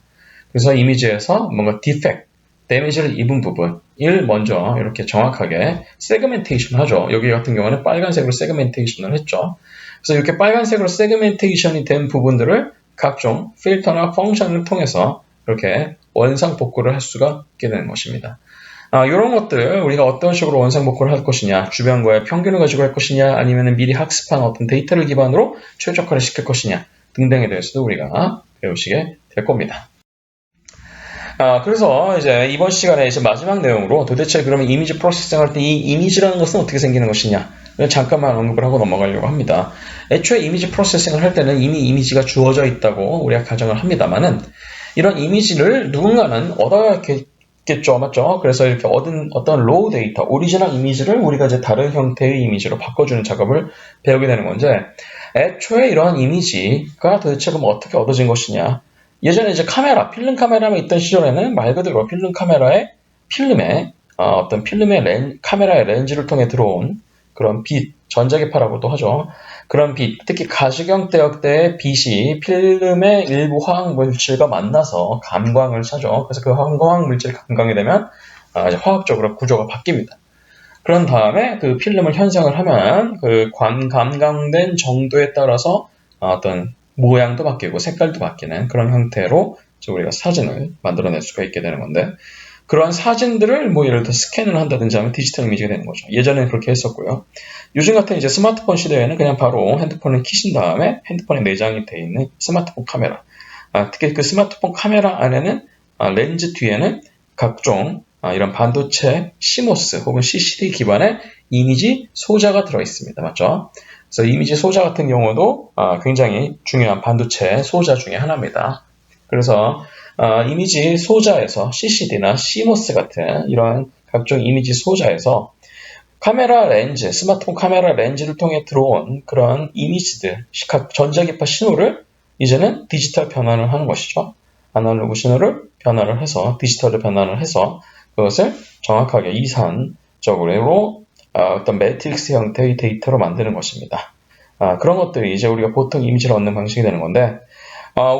그래서 이미지에서 뭔가 디펙트, 데미지를 입은 부분을 먼저 이렇게 정확하게 세그멘테이션 하죠. 여기 같은 경우는 빨간색으로 세그멘테이션을 했죠. 그래서 이렇게 빨간색으로 세그멘테이션이 된 부분들을 각종 필터나 펑션을 통해서 이렇게 원상복구를 할 수가 있게 되는 것입니다. 이런 것들 우리가 어떤 식으로 원상복구를 할 것이냐, 주변과의 평균을 가지고 할 것이냐, 아니면 미리 학습한 어떤 데이터를 기반으로 최적화를 시킬 것이냐 등등에 대해서도 우리가 배우시게 될 겁니다. 그래서 이제 이번 시간에 이제 마지막 내용으로 도대체 그러면 이미지 프로세싱 할 때 이 이미지라는 것은 어떻게 생기는 것이냐 잠깐만 언급을 하고 넘어가려고 합니다. 애초에 이미지 프로세싱을 할 때는 이미 이미지가 주어져 있다고 우리가 가정을 합니다만은 이런 이미지를 누군가는 얻어야겠죠, 맞죠? 그래서 이렇게 얻은 어떤 로우 데이터, 오리지널 이미지를 우리가 이제 다른 형태의 이미지로 바꿔주는 작업을 배우게 되는 건데 애초에 이러한 이미지가 도대체 그럼 어떻게 얻어진 것이냐? 예전에 이제 필름 카메라만 있던 시절에는 말 그대로 필름의 카메라의 렌즈를 통해 들어온 그런 빛, 전자기파라고도 하죠. 그런 빛, 특히 가시경 대역대의 빛이 필름의 일부 화학 물질과 만나서 감광을 사죠. 그래서 그 화학 물질이 감광이 되면 이제 화학적으로 구조가 바뀝니다. 그런 다음에 그 필름을 현상을 하면 그 감광된 정도에 따라서 어떤 모양도 바뀌고 색깔도 바뀌는 그런 형태로 우리가 사진을 만들어낼 수가 있게 되는 건데 그런 사진들을 뭐 예를 들어 스캔을 한다든지 하면 디지털 이미지가 되는 거죠. 예전에는 그렇게 했었고요. 요즘 같은 이제 스마트폰 시대에는 그냥 바로 핸드폰을 키신 다음에 핸드폰에 내장이 되어 있는 스마트폰 카메라. 특히 그 스마트폰 카메라 안에는 렌즈 뒤에는 각종 이런 반도체 CMOS 혹은 CCD 기반의 이미지 소자가 들어있습니다. 맞죠? 그래서 이미지 소자 같은 경우도 굉장히 중요한 반도체 소자 중에 하나입니다. 그래서 이미지 소자에서 CCD나 CMOS 같은 이런 각종 이미지 소자에서 스마트폰 카메라 렌즈를 통해 들어온 그런 이미지들, 전자기파 신호를 이제는 디지털 변환을 하는 것이죠. 아날로그 신호를 변환을 해서 디지털로 변환을 해서 그것을 정확하게 이산적으로 어떤 매트릭스 형태의 데이터로 만드는 것입니다. 그런 것들이 이제 우리가 보통 이미지를 얻는 방식이 되는 건데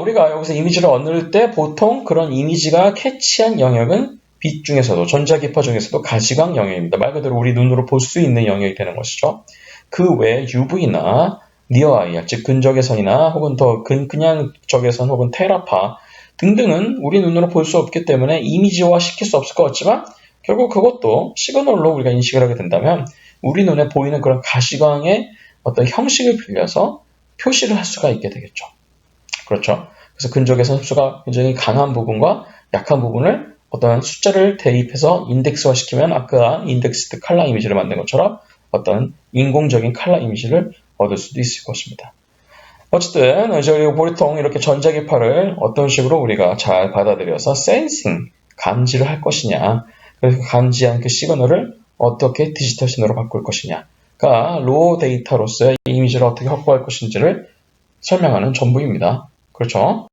우리가 여기서 이미지를 얻을 때 보통 그런 이미지가 캐치한 영역은 빛 중에서도 전자기파 중에서도 가시광 영역입니다. 말 그대로 우리 눈으로 볼 수 있는 영역이 되는 것이죠. 그 외에 UV나 니어아이R, 즉 근적외선이나 혹은 더 그냥 적외선 혹은 테라파 등등은 우리 눈으로 볼 수 없기 때문에 이미지화 시킬 수 없을 것 같지만 결국 그것도 시그널로 우리가 인식을 하게 된다면 우리 눈에 보이는 그런 가시광의 어떤 형식을 빌려서 표시를 할 수가 있게 되겠죠. 그렇죠. 그래서 근적외선 흡수가 굉장히 강한 부분과 약한 부분을 어떤 숫자를 대입해서 인덱스화 시키면 아까 인덱스드 칼라 이미지를 만든 것처럼 어떤 인공적인 칼라 이미지를 얻을 수도 있을 것입니다. 어쨌든 이제 보통 이렇게 전자기파를 어떤 식으로 우리가 잘 받아들여서 센싱, 감지를 할 것이냐, 그래서 감지한 그 시그널을 어떻게 디지털 신호로 바꿀 것이냐가 로우 데이터로서의 이미지를 어떻게 확보할 것인지를 설명하는 전부입니다. 그렇죠?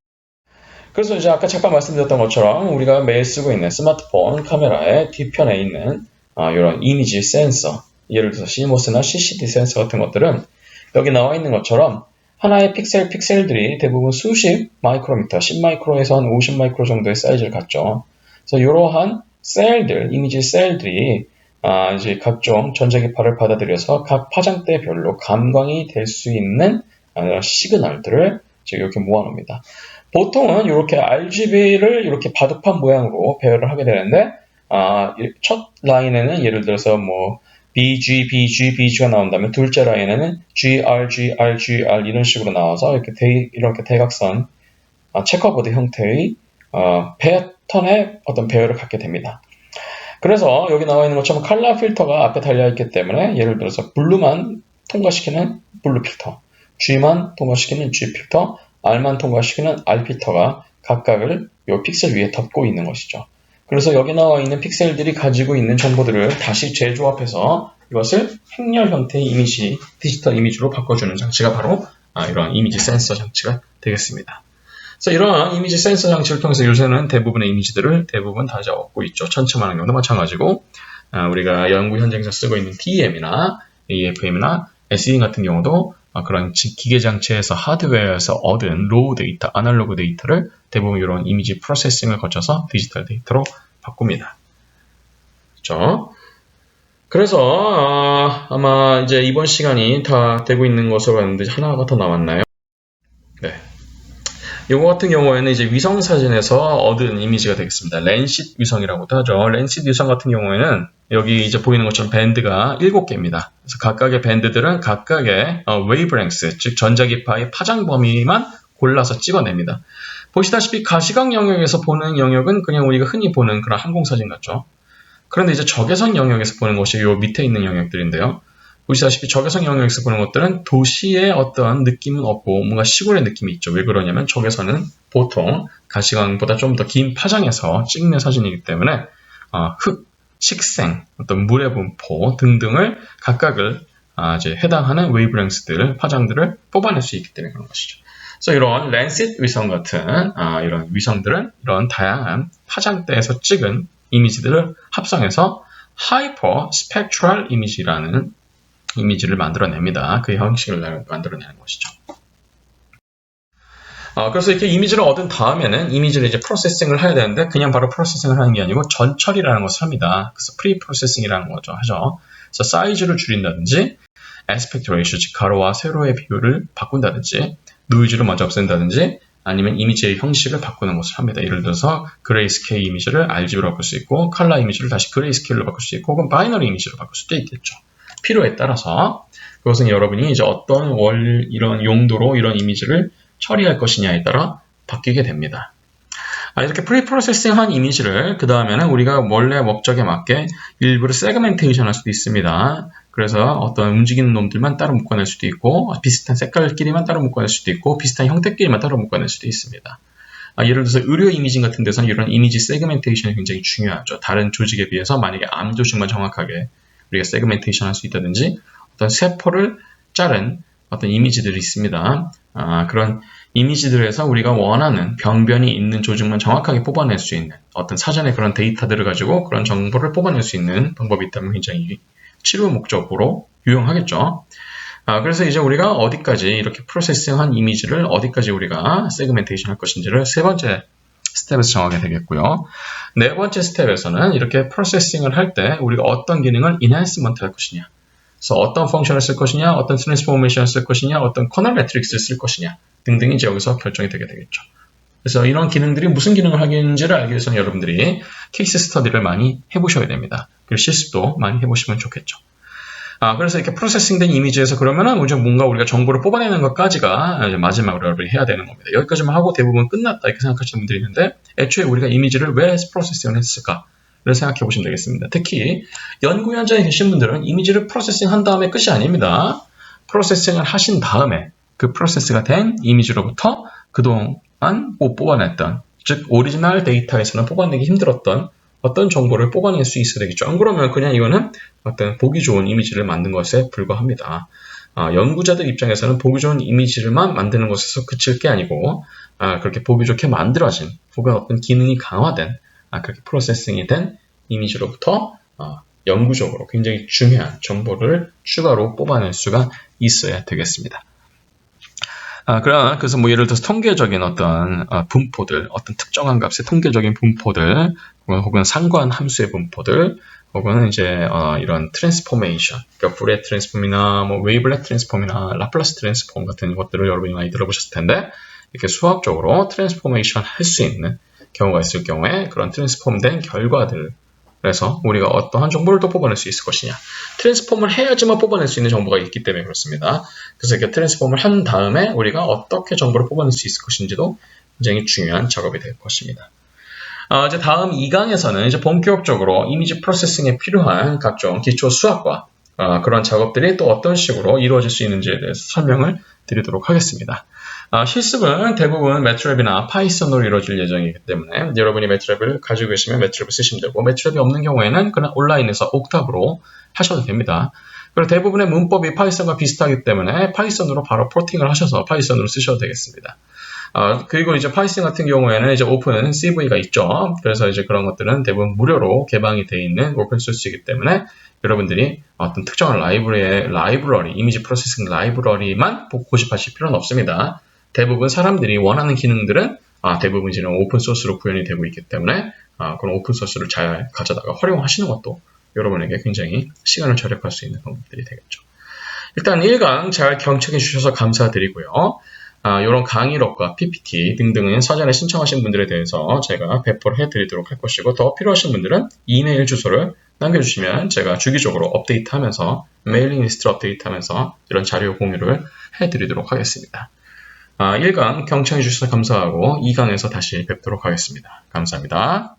그래서 이제 아까 잠깐 말씀드렸던 것처럼 우리가 매일 쓰고 있는 스마트폰 카메라의 뒤편에 있는 이런 이미지 센서, 예를 들어서 CMOS나 CCD 센서 같은 것들은 여기 나와 있는 것처럼 하나의 픽셀들이 대부분 수십 마이크로미터, 10마이크로에서 한 50마이크로 정도의 사이즈를 갖죠. 그래서 이러한 셀들, 이미지 셀들이 이제 각종 전자기파를 받아들여서 각 파장대별로 감광이 될 수 있는 시그널들을 이렇게 모아놓습니다. 보통은 이렇게 RGB를 이렇게 바둑판 모양으로 배열을 하게 되는데, 첫 라인에는 예를 들어서 뭐 BG, BG, BG가 나온다면 둘째 라인에는 GR, GR, GR 이런 식으로 나와서 이렇게 대각선 체커보드 형태의 패턴의 어떤 배열을 갖게 됩니다. 그래서 여기 나와 있는 것처럼 컬러 필터가 앞에 달려있기 때문에 예를 들어서 블루만 통과시키는 블루 필터, G만 통과시키는 G 필터, R만 통과시키는 R 필터가 각각을 이 픽셀 위에 덮고 있는 것이죠. 그래서 여기 나와 있는 픽셀들이 가지고 있는 정보들을 다시 재조합해서 이것을 행렬 형태의 이미지, 디지털 이미지로 바꿔주는 장치가 바로 이런 이미지 센서 장치가 되겠습니다. 그래서 이러한 이미지 센서 장치를 통해서 요새는 대부분의 이미지들을 대부분 다 얻고 있죠. 천천만한 경우도 마찬가지고 우리가 연구 현장에서 쓰고 있는 DEM이나 AFM이나 SE 같은 경우도 그런 기계 장치에서 하드웨어에서 얻은 로우 데이터, 아날로그 데이터를 대부분 이런 이미지 프로세싱을 거쳐서 디지털 데이터로 바꿉니다. 그렇죠? 그래서 아마 이제 이번 시간이 다 되고 있는 것으로 봤는데 하나가 더 남았나요? 네. 이거 같은 경우에는 이제 위성 사진에서 얻은 이미지가 되겠습니다. 랜싯 위성이라고도 하죠. 랜싯 위성 같은 경우에는 여기 이제 보이는 것처럼 밴드가 7개입니다. 그래서 각각의 밴드들은 각각의 웨이브랭스, 즉 전자기파의 파장 범위만 골라서 찍어냅니다. 보시다시피 가시광 영역에서 보는 영역은 그냥 우리가 흔히 보는 그런 항공사진 같죠. 그런데 이제 적외선 영역에서 보는 것이 요 밑에 있는 영역들인데요. 보시다시피 적외선 영역에서 보는 것들은 도시의 어떤 느낌은 없고 뭔가 시골의 느낌이 있죠. 왜 그러냐면 적외선은 보통 가시광보다 좀 더 긴 파장에서 찍는 사진이기 때문에 흙, 식생, 어떤 물의 분포 등등을 각각을 이제 해당하는 웨이브랭스들, 파장들을 뽑아낼 수 있기 때문에 그런 것이죠. 그래서 이런 랜싯 위성 같은 이런 위성들은 이런 다양한 파장대에서 찍은 이미지들을 합성해서 하이퍼 스펙트럴 이미지라는 이미지를 만들어냅니다. 그 형식을 만들어내는 것이죠. 그래서 이렇게 이미지를 얻은 다음에는 이미지를 이제 프로세싱을 해야 되는데 그냥 바로 프로세싱을 하는 게 아니고 전처리라는 것을 합니다. 그래서 프리 프로세싱이라는 거죠. 하죠. 그래서 사이즈를 줄인다든지 애스펙트 레이쇼, 즉 가로와 세로의 비율을 바꾼다든지 노이즈를 먼저 없앤다든지 아니면 이미지의 형식을 바꾸는 것을 합니다. 예를 들어서 그레이스케일 이미지를 RGB로 바꿀 수 있고 컬러 이미지를 다시 그레이스케일로 바꿀 수 있고 혹은 바이너리 이미지로 바꿀 수도 있겠죠. 필요에 따라서 그것은 여러분이 이제 어떤 이런 용도로 이런 이미지를 처리할 것이냐에 따라 바뀌게 됩니다. 이렇게 프리프로세싱한 이미지를 그 다음에는 우리가 원래 목적에 맞게 일부러 세그멘테이션 할 수도 있습니다. 그래서 어떤 움직이는 놈들만 따로 묶어낼 수도 있고 비슷한 색깔끼리만 따로 묶어낼 수도 있고 비슷한 형태끼리만 따로 묶어낼 수도 있습니다. 예를 들어서 의료 이미징 같은 데서는 이런 이미지 세그멘테이션이 굉장히 중요하죠. 다른 조직에 비해서 만약에 암 조직만 정확하게 우리가 세그멘테이션 할 수 있다든지 어떤 세포를 자른 어떤 이미지들이 있습니다. 그런 이미지들에서 우리가 원하는 병변이 있는 조직만 정확하게 뽑아낼 수 있는 어떤 사전에 그런 데이터들을 가지고 그런 정보를 뽑아낼 수 있는 방법이 있다면 굉장히 치료 목적으로 유용하겠죠. 그래서 이제 우리가 어디까지 이렇게 프로세싱한 이미지를 어디까지 우리가 세그멘테이션 할 것인지를 세 번째 스텝에서 정하게 되겠고요. 네 번째 스텝에서는 이렇게 프로세싱을 할 때 우리가 어떤 기능을 인핸스먼트 할 것이냐, 그래서 어떤 펑션을 쓸 것이냐, 어떤 트랜스포메이션을 쓸 것이냐, 어떤 커널 매트릭스를 쓸 것이냐 등등이 이제 여기서 결정이 되게 되겠죠. 그래서 이런 기능들이 무슨 기능을 하는지를 알기 위해서는 여러분들이 케이스 스터디를 많이 해보셔야 됩니다. 그리고 실습도 많이 해보시면 좋겠죠. 그래서 이렇게 프로세싱된 이미지에서 그러면은 이제 뭔가 우리가 정보를 뽑아내는 것까지가 이제 마지막으로 해야 되는 겁니다. 여기까지만 하고 대부분 끝났다 이렇게 생각하시는 분들이 있는데 애초에 우리가 이미지를 왜 프로세싱을 했을까를 생각해 보시면 되겠습니다. 특히 연구 현장에 계신 분들은 이미지를 프로세싱한 다음에 끝이 아닙니다. 프로세싱을 하신 다음에 그 프로세스가 된 이미지로부터 그동안 뽑아냈던, 즉 오리지널 데이터에서는 뽑아내기 힘들었던 어떤 정보를 뽑아낼 수 있어야 되겠죠. 안 그러면 그냥 이거는 어떤 보기 좋은 이미지를 만든 것에 불과합니다. 연구자들 입장에서는 보기 좋은 이미지를만 만드는 것에서 그칠 게 아니고 그렇게 보기 좋게 만들어진 혹은 어떤 기능이 강화된 그렇게 프로세싱이 된 이미지로부터 영구적으로 굉장히 중요한 정보를 추가로 뽑아낼 수가 있어야 되겠습니다. 그래서 뭐 예를 들어서 통계적인 어떤 분포들, 어떤 특정한 값의 통계적인 분포들, 혹은 상관 함수의 분포들, 혹은 이제 이런 트랜스포메이션, 그러니까 푸리에 트랜스폼이나 뭐 웨이블렛 트랜스폼이나 라플라스 트랜스폼 같은 것들을 여러분이 많이 들어보셨을 텐데, 이렇게 수학적으로 트랜스포메이션 할 수 있는 경우가 있을 경우에 그런 트랜스폼된 결과들, 그래서 우리가 어떠한 정보를 또 뽑아낼 수 있을 것이냐. 트랜스폼을 해야지만 뽑아낼 수 있는 정보가 있기 때문에 그렇습니다. 그래서 이렇게 트랜스폼을 한 다음에 우리가 어떻게 정보를 뽑아낼 수 있을 것인지도 굉장히 중요한 작업이 될 것입니다. 이제 다음 2강에서는 이제 본격적으로 이미지 프로세싱에 필요한 각종 기초 수학과 그런 작업들이 또 어떤 식으로 이루어질 수 있는지에 대해서 설명을 드리도록 하겠습니다. 실습은 대부분 매트랩이나 파이썬으로 이루어질 예정이기 때문에 여러분이 매트랩을 가지고 계시면 매트랩을 쓰시면 되고, 매트랩이 없는 경우에는 그냥 온라인에서 옥탑으로 하셔도 됩니다. 그리고 대부분의 문법이 파이썬과 비슷하기 때문에 파이썬으로 바로 포팅을 하셔서 파이썬으로 쓰셔도 되겠습니다. 그리고 이제 파이썬 같은 경우에는 이제 오픈 CV가 있죠. 그래서 이제 그런 것들은 대부분 무료로 개방이 되어 있는 오픈 소스이기 때문에 여러분들이 어떤 특정한 라이브러리, 이미지 프로세싱 라이브러리만 고집하실 필요는 없습니다. 대부분 사람들이 원하는 기능들은 대부분 이제 오픈 소스로 구현이 되고 있기 때문에 그런 오픈 소스를 잘 가져다가 활용하시는 것도 여러분에게 굉장히 시간을 절약할 수 있는 방법들이 되겠죠. 일단 1강 잘 경청해 주셔서 감사드리고요. 이런 강의록과 PPT 등등은 사전에 신청하신 분들에 대해서 제가 배포를 해드리도록 할 것이고, 더 필요하신 분들은 이메일 주소를 남겨주시면 제가 주기적으로 업데이트하면서 메일링 리스트를 업데이트하면서 이런 자료 공유를 해드리도록 하겠습니다. 1강 경청해 주셔서 감사하고 2강에서 다시 뵙도록 하겠습니다. 감사합니다.